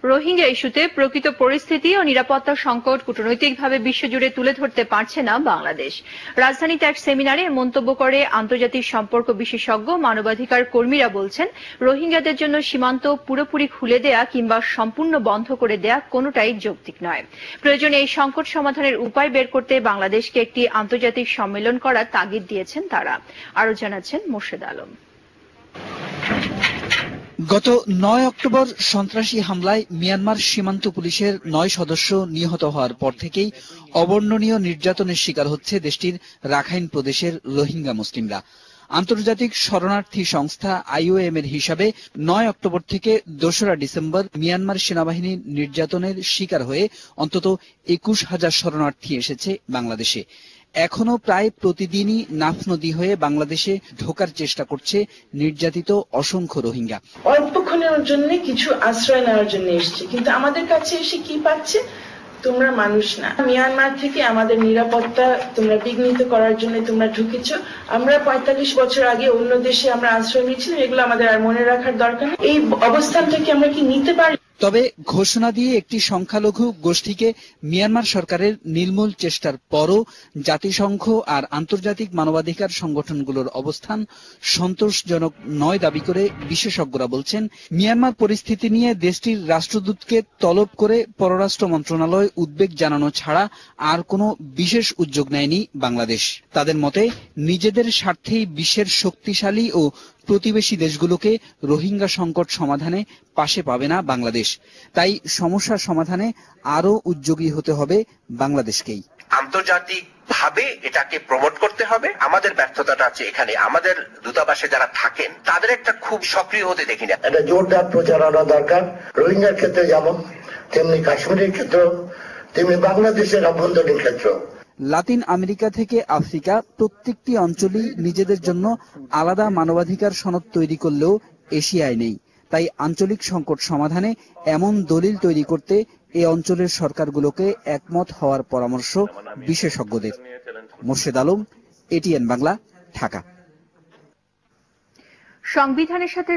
রোহিঙ্গা ইস্যুতে প্রকৃত পরিস্থিতি ও নিরাপত্তা সংকট কূটনৈতিকভাবে বিশ্বজুড়ে তুলে ধরতে পারছে না বাংলাদেশ। রাজধানীতে এক সেমিনারে মন্তব্য করে আন্তর্জাতিক সম্পর্ক বিশেষজ্ঞ মানবাধিকার কর্মীরা বলছেন, রোহিঙ্গাদের জন্য সীমান্ত পুরোপুরি খুলে দেয়া কিংবা সম্পূর্ণ বন্ধ করে দেয়া কোনোটাই যৌক্তিক নয়। প্রয়োজনে এই সংকট সমাধানের উপায় বের করতে বাংলাদেশকে একটি আন্তর্জাতিক সম্মেলন করার তাগিদ দিয়েছেন তারা। আরো জানাচ্ছেন মোর্শেদ আলম। গত ৯ অক্টোবর সন্ত্রাসী হামলায় মিয়ানমার সীমান্ত পুলিশের ৯ সদস্য নিহত হওয়ার পর থেকেই অবর্ণনীয় নির্যাতনের শিকার হচ্ছে দেশটির রাখাইন প্রদেশের রোহিঙ্গা মুসলিমরা। আন্তর্জাতিক শরণার্থী সংস্থা IOM এর হিসাবে ৯ অক্টোবর থেকে ২রা ডিসেম্বর মিয়ানমার সেনাবাহিনীর নির্যাতনের শিকার হয়ে অন্তত ২১,০০০ শরণার্থী এসেছে বাংলাদেশে। এখনো প্রায় প্রতিদিনই নাফ নদী হয়ে বাংলাদেশে ঢোকার চেষ্টা করছে নির্যাতিত অসংখ্য রোহিঙ্গা। অল্পক্ষণের জন্য কিছু আশ্রয় নেওয়ার জন্য এসছে, কিন্তু আমাদের কাছে এসে কি পাচ্ছে? তোমরা মানুষ না। মিয়ানমার থেকে আমাদের নিরাপত্তা তোমরা বিঘ্নিত করার জন্য তোমরা ঢুকেছ। আমরা ৪৫ বছর আগে অন্য দেশে আমরা আশ্রয় নিয়েছিলাম, এগুলো আমাদের আর মনে রাখার দরকার নেই। এই অবস্থানটাকে আমরা কি নিতে পারি? তবে ঘোষণা দিয়ে একটি সংখ্যালঘু গোষ্ঠীকে মিয়ানমার সরকারের নির্মূল চেষ্টার পরও জাতিসংঘ আর আন্তর্জাতিক মানবাধিকার সংগঠনগুলোর অবস্থান সন্তোষজনক নয় দাবি করে বিশেষজ্ঞরা বলছেন, মিয়ানমার পরিস্থিতি নিয়ে দেশটির রাষ্ট্রদূতকে তলব করে পররাষ্ট্র মন্ত্রণালয় উদ্বেগ জানানো ছাড়া আর কোনো বিশেষ উদ্যোগ নেয়নি বাংলাদেশ। তাদের মতে, নিজেদের স্বার্থেই বিশ্বের শক্তিশালী ও প্রতিবেশী দেশগুলোকে রোহিঙ্গা সংকট সমাধানে পাশে পাবে না বাংলাদেশ। তাই সমস্যা সমাধানে আরো উদ্যোগী হতে হবে বাংলাদেশকেই। আন্তর্জাতিক ভাবে এটাকে প্রমোট করতে হবে। আমাদের ব্যর্থতাটা আছে এখানে, আমাদের দূতাবাসে যারা থাকেন তাদের একটা খুব সক্রিয় হতে দেখি না। এটা জোরদার প্রচারণা দরকার। রোহিঙ্গার ক্ষেত্রে যেমন, তেমনি কাশ্মীরের ক্ষেত্র, তেমনি বাংলাদেশের অভ্যন্তরীণ ক্ষেত্র। লাতিন আমেরিকা থেকে আফ্রিকা প্রত্যেকটি অঞ্চলই নিজেদের জন্য আলাদা মানবাধিকার সনদ তৈরি করলেও এশিয়ায় নেই। তাই আঞ্চলিক সংকট সমাধানে এমন দলিল তৈরি করতে এ অঞ্চলের সরকারগুলোকে একমত হওয়ার পরামর্শ বিশেষজ্ঞদের। মোর্শেদ আলম, ATN বাংলা, ঢাকা। সংবিধানের সাথে